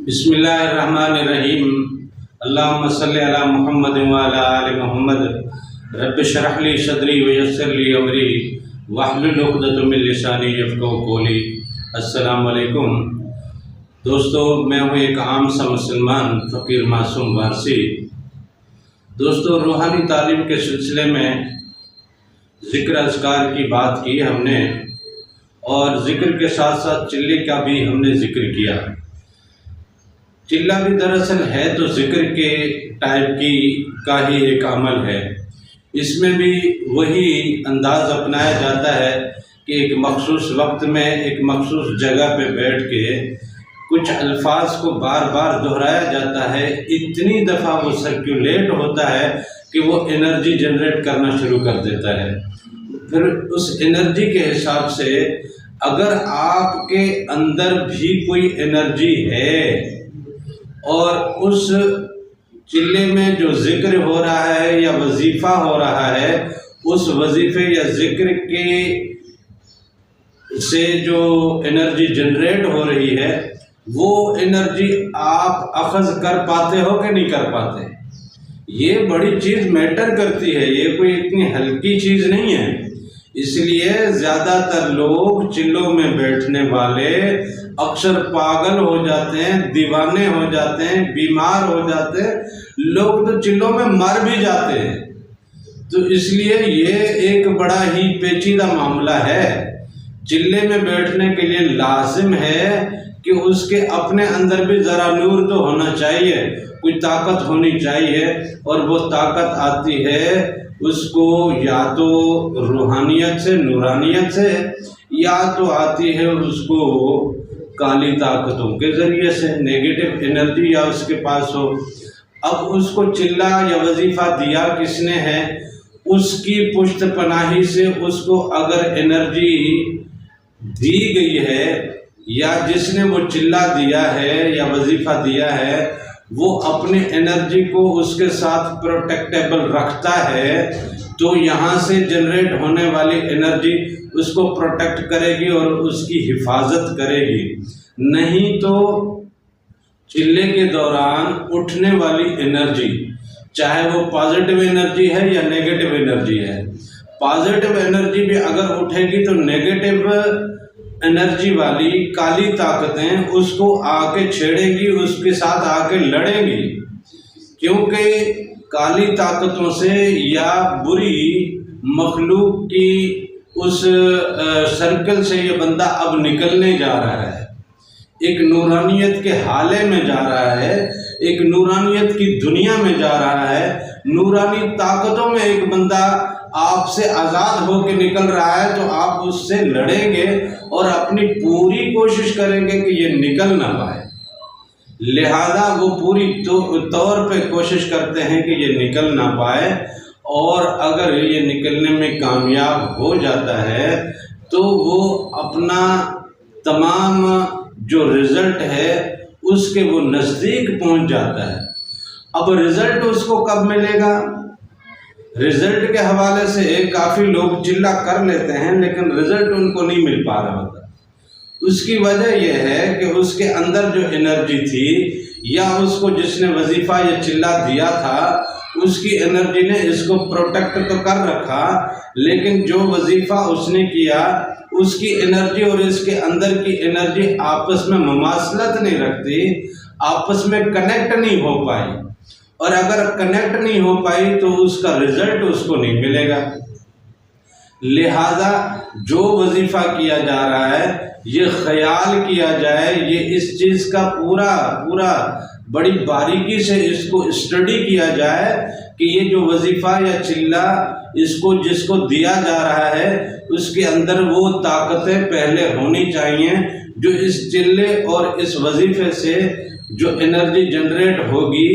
بسم اللہ الرحمن الرحیم۔ اللہم صلی علی محمد وعلی آل محمد۔ رب اشرح لی صدری ویسر لی امری واحلل عقدۃ من لسانی یفقہوا قولی۔ السلام علیکم دوستو، میں ہوں ایک عام سا مسلمان فقیر معصوم وارثی۔ دوستو، روحانی تعلیم کے سلسلے میں ذکر اذکار کی بات کی ہم نے، اور ذکر کے ساتھ ساتھ چلے کا بھی ہم نے ذکر کیا۔ چلہ بھی دراصل ہے تو ذکر کے ٹائپ کا ہی ایک عمل ہے۔ اس میں بھی وہی انداز اپنایا جاتا ہے کہ ایک مخصوص وقت میں ایک مخصوص جگہ پہ بیٹھ کے کچھ الفاظ کو بار بار دہرایا جاتا ہے، اتنی دفعہ وہ سرکولیٹ ہوتا ہے کہ وہ انرجی جنریٹ کرنا شروع کر دیتا ہے۔ پھر اس انرجی کے حساب سے اگر آپ کے اندر بھی کوئی انرجی ہے اور اس چلے میں جو ذکر ہو رہا ہے یا وظیفہ ہو رہا ہے، اس وظیفے یا ذکر کے سے جو انرجی جنریٹ ہو رہی ہے، وہ انرجی آپ اخذ کر پاتے ہو کہ نہیں کر پاتے؟ یہ بڑی چیز میٹر کرتی ہے، یہ کوئی اتنی ہلکی چیز نہیں ہے۔ اس لیے زیادہ تر لوگ چلوں میں بیٹھنے والے اکثر پاگل ہو جاتے ہیں، دیوانے ہو جاتے ہیں، بیمار ہو جاتے ہیں، لوگ تو چلوں میں مر بھی جاتے ہیں۔ تو اس لیے یہ ایک بڑا ہی پیچیدہ معاملہ ہے۔ چلے میں بیٹھنے کے لیے لازم ہے کہ اس کے اپنے اندر بھی ذرا نور تو ہونا چاہیے، کوئی طاقت ہونی چاہیے، اور وہ طاقت آتی ہے اس کو یا تو روحانیت سے، نورانیت سے، یا تو آتی ہے اس کو کالی طاقتوں کے ذریعے سے، نیگیٹو انرجی یا اس کے پاس ہو۔ اب اس کو چلہ یا وظیفہ دیا کس نے ہے، اس کی پشت پناہی سے اس کو اگر انرجی دی گئی ہے، یا جس نے وہ چلہ دیا ہے یا وظیفہ دیا ہے، وہ اپنے انرجی کو اس کے ساتھ پروٹیکٹیبل رکھتا ہے، تو یہاں سے جنریٹ ہونے والی انرجی اس کو پروٹیکٹ کرے گی اور اس کی حفاظت کرے گی۔ نہیں تو چلے کے دوران اٹھنے والی انرجی، چاہے وہ پازیٹیو انرجی ہے یا نیگیٹو انرجی ہے، پازیٹیو انرجی بھی اگر اٹھے گی تو نیگیٹو انرجی والی کالی طاقتیں اس کو آ کے چھیڑیں گی، اس کے ساتھ آ کے لڑیں گی، کیونکہ کالی طاقتوں سے یا بری مخلوق کی اس سرکل سے یہ بندہ اب نکلنے جا رہا ہے، ایک نورانیت کے حالے میں جا رہا ہے، ایک نورانیت کی دنیا میں جا رہا ہے، نورانی طاقتوں میں ایک بندہ آپ سے آزاد ہو کے نکل رہا ہے، تو آپ اس سے لڑیں گے اور اپنی پوری کوشش کریں گے کہ یہ نکل نہ پائے۔ لہذا وہ پوری طور پہ کوشش کرتے ہیں کہ یہ نکل نہ پائے، اور اگر یہ نکلنے میں کامیاب ہو جاتا ہے تو وہ اپنا تمام جو رزلٹ ہے اس کے وہ نزدیک پہنچ جاتا ہے۔ اب رزلٹ اس کو کب ملے گا؟ رزلٹ کے حوالے سے کافی لوگ چلہ کر لیتے ہیں لیکن رزلٹ ان کو نہیں مل پا رہا ہوتا۔ اس کی وجہ یہ ہے کہ اس کے اندر جو انرجی تھی، یا اس کو جس نے وظیفہ یا چلہ دیا تھا، اس کی انرجی نے اس کو پروٹیکٹ تو کر رکھا، لیکن جو وظیفہ اس نے کیا اس کی انرجی اور اس کے اندر کی انرجی آپس میں مماثلت نہیں رکھتی، آپس میں کنیکٹ نہیں ہو پائی، اور اگر کنیکٹ نہیں ہو پائی تو اس کا رزلٹ اس کو نہیں ملے گا۔ لہذا جو وظیفہ کیا جا رہا ہے، یہ خیال کیا جائے، یہ اس چیز کا پورا بڑی باریکی سے اس کو اسٹڈی کیا جائے کہ یہ جو وظیفہ یا چلہ اس کو جس کو دیا جا رہا ہے، اس کے اندر وہ طاقتیں پہلے ہونی چاہیے جو اس چلے اور اس وظیفے سے جو انرجی جنریٹ ہوگی،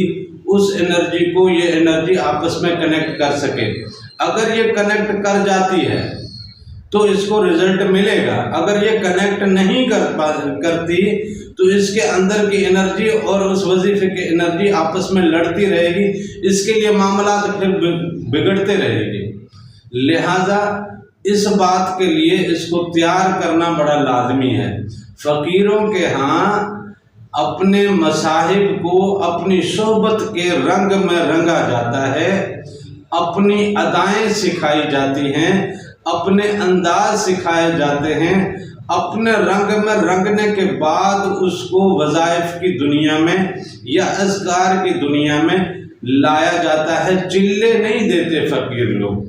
اس انرجی کو یہ انرجی آپس میں کنیکٹ کر سکے۔ اگر یہ کنیکٹ کر جاتی ہے تو اس کو رزلٹ ملے گا، اگر یہ کنیکٹ نہیں کرتی تو اس کے اندر کی انرجی اور اس وظیفے کی انرجی آپس میں لڑتی رہے گی، اس کے لیے معاملات پھر بگڑتے رہے گی۔ لہذا اس بات کے لیے اس کو تیار کرنا بڑا لازمی ہے۔ فقیروں کے ہاں اپنے مصاحب کو اپنی صحبت کے رنگ میں رنگا جاتا ہے، اپنی ادائیں سکھائی جاتی ہیں، اپنے انداز سکھائے جاتے ہیں، اپنے رنگ میں رنگنے کے بعد اس کو وظائف کی دنیا میں یا اذکار کی دنیا میں لایا جاتا ہے۔ چلے نہیں دیتے فقیر لوگ،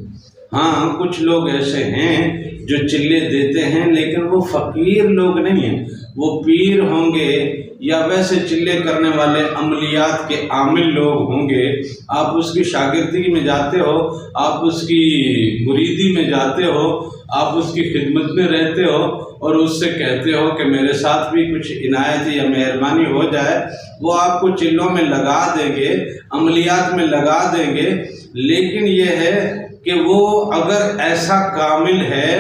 ہاں کچھ لوگ ایسے ہیں جو چلے دیتے ہیں لیکن وہ فقیر لوگ نہیں ہیں، وہ پیر ہوں گے یا ویسے چلے کرنے والے عملیات کے عامل لوگ ہوں گے۔ آپ اس کی شاگردی میں جاتے ہو، آپ اس کی مریدی میں جاتے ہو، آپ اس کی خدمت میں رہتے ہو اور اس سے کہتے ہو کہ میرے ساتھ بھی کچھ عنایت یا مہربانی ہو جائے، وہ آپ کو چلوں میں لگا دیں گے، عملیات میں لگا دیں گے۔ لیکن یہ ہے کہ وہ اگر ایسا کامل ہے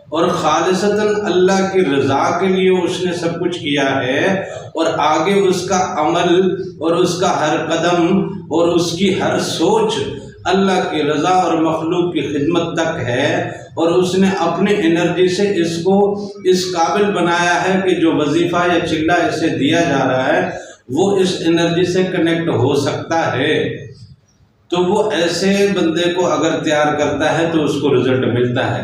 اور خالصتاً اللہ کی رضا کے لیے اس نے سب کچھ کیا ہے اور آگے اس کا عمل اور اس کا ہر قدم اور اس کی ہر سوچ اللہ کی رضا اور مخلوق کی خدمت تک ہے، اور اس نے اپنے انرجی سے اس کو اس قابل بنایا ہے کہ جو وظیفہ یا چلہ اسے دیا جا رہا ہے وہ اس انرجی سے کنیکٹ ہو سکتا ہے، تو وہ ایسے بندے کو اگر تیار کرتا ہے تو اس کو رزلٹ ملتا ہے۔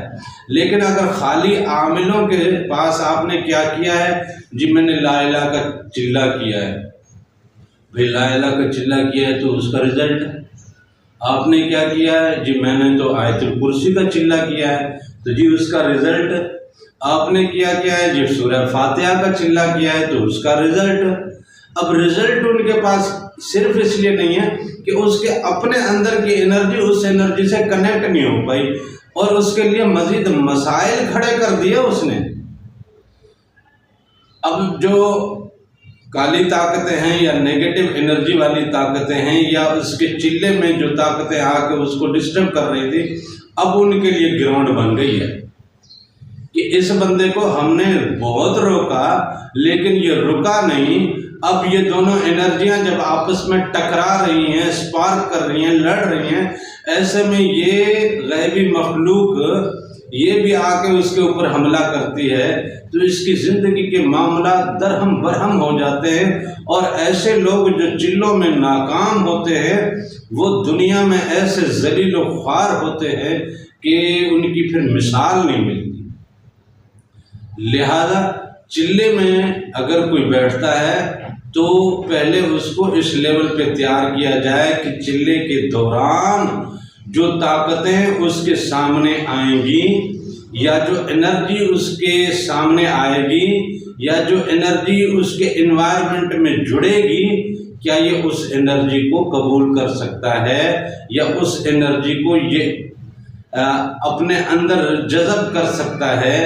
لیکن اگر خالی عاملوں کے پاس آپ نے کیا کیا ہے، جی میں نے لا الہ کا چلہ کیا ہے، بھئی لا الہ کا چلہ کیا ہے تو اس کا رزلٹ ہے۔ آپ نے کیا کیا ہے، جی میں نے تو آیت الکرسی کا چلہ کیا ہے تو جی اس کا رزلٹ۔ آپ نے کیا ہے، جی سورہ فاتحہ کا چلہ کیا ہے تو اس کا رزلٹ۔ اب رزلٹ ان کے پاس صرف اس لیے نہیں ہے کہ اس کے اپنے اندر کی انرجی اس انرجی سے کنیکٹ نہیں ہو پائی، اور اس کے لیے مزید مسائل کھڑے کر دیے اس نے۔ اب جو کالی طاقتیں ہیں یا نیگیٹو انرجی والی طاقتیں ہیں یا اس کے چلے میں جو طاقتیں آ کے اس کو ڈسٹرب کر رہی تھی، اب ان کے لیے گراؤنڈ بن گئی ہے کہ اس بندے کو ہم نے بہت روکا لیکن یہ رکا نہیں۔ اب یہ دونوں انرجیاں جب آپس میں ٹکرا رہی ہیں، سپارک کر رہی ہیں، لڑ رہی ہیں، ایسے میں یہ غیبی مخلوق یہ بھی آ کے اس کے اوپر حملہ کرتی ہے تو اس کی زندگی کے معاملات درہم برہم ہو جاتے ہیں، اور ایسے لوگ جو چلوں میں ناکام ہوتے ہیں وہ دنیا میں ایسے ذلیل و خوار ہوتے ہیں کہ ان کی پھر مثال نہیں ملتی۔ لہذا چلے میں اگر کوئی بیٹھتا ہے تو پہلے اس کو اس لیول پہ تیار کیا جائے کہ چلے کے دوران جو طاقتیں اس کے سامنے آئیں گی یا جو انرجی اس کے سامنے آئے گی یا جو انرجی اس کے انوائرمنٹ میں جڑے گی، کیا یہ اس انرجی کو قبول کر سکتا ہے یا اس انرجی کو یہ اپنے اندر جذب کر سکتا ہے،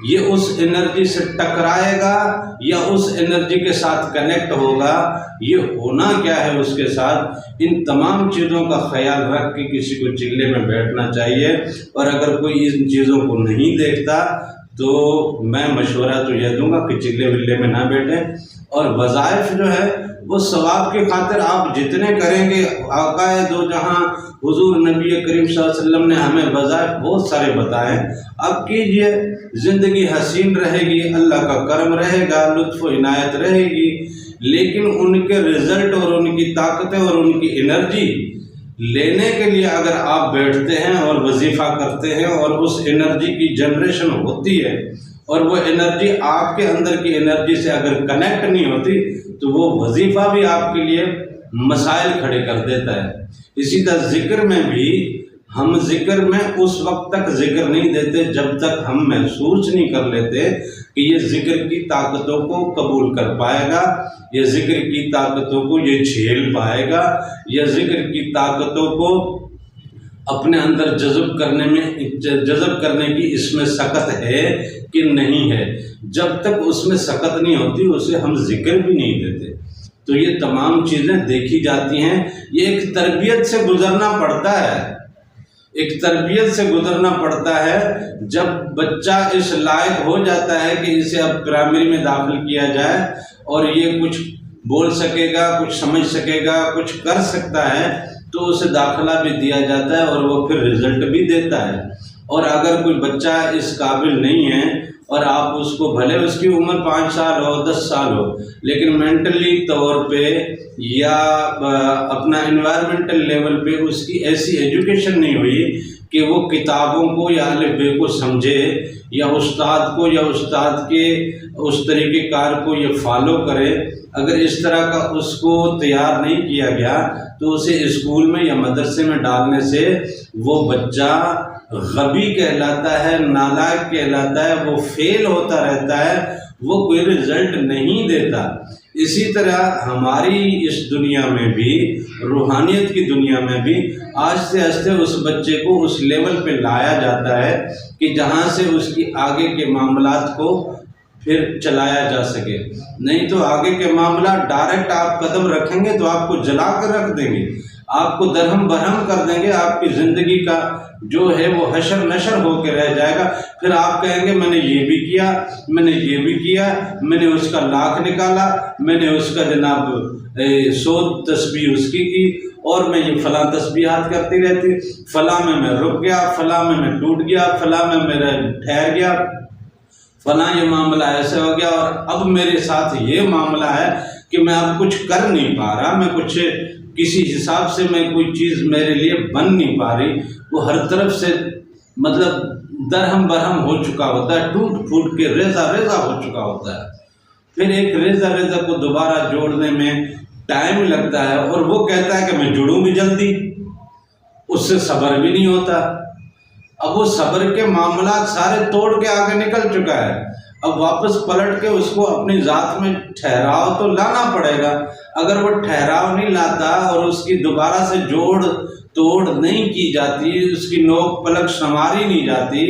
یہ اس انرجی سے ٹکرائے گا یا اس انرجی کے ساتھ کنیکٹ ہوگا، یہ ہونا کیا ہے اس کے ساتھ۔ ان تمام چیزوں کا خیال رکھ کے کسی کو چلے میں بیٹھنا چاہیے، اور اگر کوئی ان چیزوں کو نہیں دیکھتا تو میں مشورہ تو یہ دوں گا کہ چلے ولے میں نہ بیٹھیں، اور وظائف جو ہے وہ ثواب کی خاطر آپ جتنے کریں گے، آقا دو جہاں حضور نبی کریم صلی اللہ علیہ وسلم نے ہمیں وظائف بہت سارے بتائے، اب کیجئے، زندگی حسین رہے گی، اللہ کا کرم رہے گا، لطف و عنایت رہے گی، لیکن ان کے رزلٹ اور ان کی طاقتیں اور ان کی انرجی لینے کے لیے اگر آپ بیٹھتے ہیں اور وظیفہ کرتے ہیں اور اس انرجی کی جنریشن ہوتی ہے اور وہ انرجی آپ کے اندر کی انرجی سے اگر کنیکٹ نہیں ہوتی تو وہ وظیفہ بھی آپ کے لیے مسائل کھڑے کر دیتا ہے۔ اسی طرح ذکر میں بھی ہم ذکر میں اس وقت تک ذکر نہیں دیتے جب تک ہم محسوس نہیں کر لیتے کہ یہ ذکر کی طاقتوں کو قبول کر پائے گا، یہ ذکر کی طاقتوں کو یہ جھیل پائے گا، یا ذکر کی طاقتوں کو اپنے اندر جذب کرنے کی اس میں سکت ہے کہ نہیں ہے۔ جب تک اس میں سکت نہیں ہوتی اسے ہم ذکر بھی نہیں دیتے۔ تو یہ تمام چیزیں دیکھی جاتی ہیں، یہ ایک تربیت سے گزرنا پڑتا ہے، ایک تربیت سے گزرنا پڑتا ہے۔ جب بچہ اس لائق ہو جاتا ہے کہ اسے اب پرائمری میں داخل کیا جائے اور یہ کچھ بول سکے گا، کچھ سمجھ سکے گا، کچھ کر سکتا ہے، تو اسے داخلہ بھی دیا جاتا ہے اور وہ پھر رزلٹ بھی دیتا ہے۔ اور اگر کوئی بچہ اس قابل نہیں ہے اور آپ اس کو بھلے اس کی عمر 5 سال ہو 10 سال ہو لیکن مینٹلی طور پہ یا اپنا انوائرمنٹل لیول پہ اس کی ایسی ایجوکیشن نہیں ہوئی کہ وہ کتابوں کو یا الف ب کو سمجھے یا استاد کو یا استاد کے اس طریقہ کار کو یہ فالو کرے، اگر اس طرح کا اس کو تیار نہیں کیا گیا تو اسے اسکول میں یا مدرسے میں ڈالنے سے وہ بچہ غبی کہلاتا ہے، نالائق کہلاتا ہے، وہ فیل ہوتا رہتا ہے، وہ کوئی رزلٹ نہیں دیتا۔ اسی طرح ہماری اس دنیا میں بھی، روحانیت کی دنیا میں بھی آہستہ آہستہ اس بچے کو اس لیول پہ لایا جاتا ہے کہ جہاں سے اس کی آگے کے معاملات کو پھر چلایا جا سکے، نہیں تو آگے کے معاملات ڈائریکٹ آپ قدم رکھیں گے تو آپ کو جلا کر رکھ دیں گے، آپ کو درہم برہم کر دیں گے، آپ کی زندگی کا جو ہے وہ حشر نشر ہو کے رہ جائے گا۔ پھر آپ کہیں گے میں نے یہ بھی کیا، میں نے یہ بھی کیا، میں نے اس کا لاکھ نکالا، میں نے اس کا جناب 100 تسبیح اس کی اور میں یہ فلاں تسبیحات کرتی رہتی، فلاں میں رک گیا، فلاں میں ٹوٹ گیا، فلاں میں میرا ٹھہر گیا، فلاں یہ معاملہ ایسے ہو گیا، اور اب میرے ساتھ یہ معاملہ ہے کہ میں اب کچھ کر نہیں پا رہا، میں کچھ کسی حساب سے میں کوئی چیز میرے لیے بن نہیں پا رہی، وہ ہر طرف سے مطلب درہم برہم ہو چکا ہوتا ہے، ٹوٹ پھوٹ کے ریزہ ریزہ ہو چکا ہوتا ہے۔ پھر ایک ریزہ ریزہ کو دوبارہ جوڑنے میں ٹائم لگتا ہے، اور وہ کہتا ہے کہ میں جڑوں بھی جلدی، اس سے صبر بھی نہیں ہوتا۔ اب وہ صبر کے معاملات سارے توڑ کے آگے نکل چکا ہے، اب واپس پلٹ کے اس کو اپنی ذات میں ٹھہراؤ تو لانا پڑے گا۔ اگر وہ ٹھہراؤ نہیں لاتا اور اس کی دوبارہ سے جوڑ توڑ نہیں کی جاتی، اس کی نوک پلک سنواری نہیں جاتی،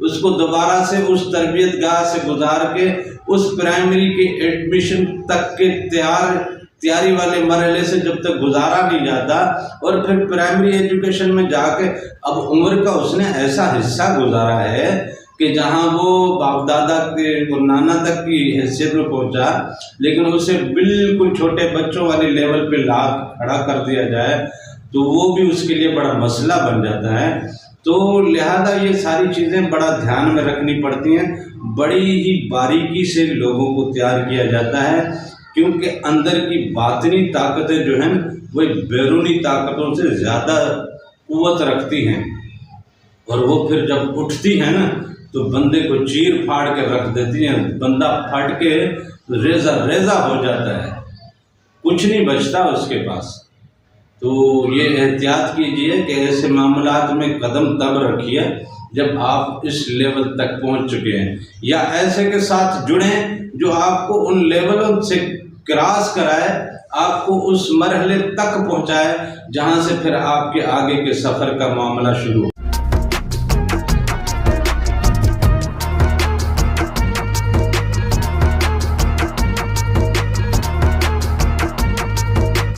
اس کو دوبارہ سے اس تربیت گاہ سے گزار کے اس پرائمری کے ایڈمیشن تک کے تیاری والے مرحلے سے جب تک گزارا نہیں جاتا، اور پھر پرائمری ایجوکیشن میں جا کے اب عمر کا اس نے ایسا حصہ گزارا ہے کہ جہاں وہ باپ دادا کے نانا تک کی حیثیت میں پہنچا، لیکن اسے بالکل چھوٹے بچوں والی لیول پہ لا کھڑا کر دیا جائے تو وہ بھی اس کے لیے بڑا مسئلہ بن جاتا ہے۔ تو لہذا یہ ساری چیزیں بڑا دھیان میں رکھنی پڑتی ہیں، بڑی ہی باریکی سے لوگوں کو تیار کیا جاتا ہے، کیونکہ اندر کی باطنی طاقتیں جو ہیں وہ بیرونی طاقتوں سے زیادہ قوت رکھتی ہیں، اور وہ پھر جب اٹھتی ہیں نا تو بندے کو چیر پھاڑ کے رکھ دیتی ہیں، بندہ پھٹ کے ریزہ ریزہ ہو جاتا ہے، کچھ نہیں بچتا اس کے پاس۔ تو یہ احتیاط کیجئے کہ ایسے معاملات میں قدم تب رکھیے جب آپ اس لیول تک پہنچ چکے ہیں، یا ایسے کے ساتھ جڑیں جو آپ کو ان لیولوں سے کراس کرائے، آپ کو اس مرحلے تک پہنچائے جہاں سے پھر آپ کے آگے کے سفر کا معاملہ شروع ہو۔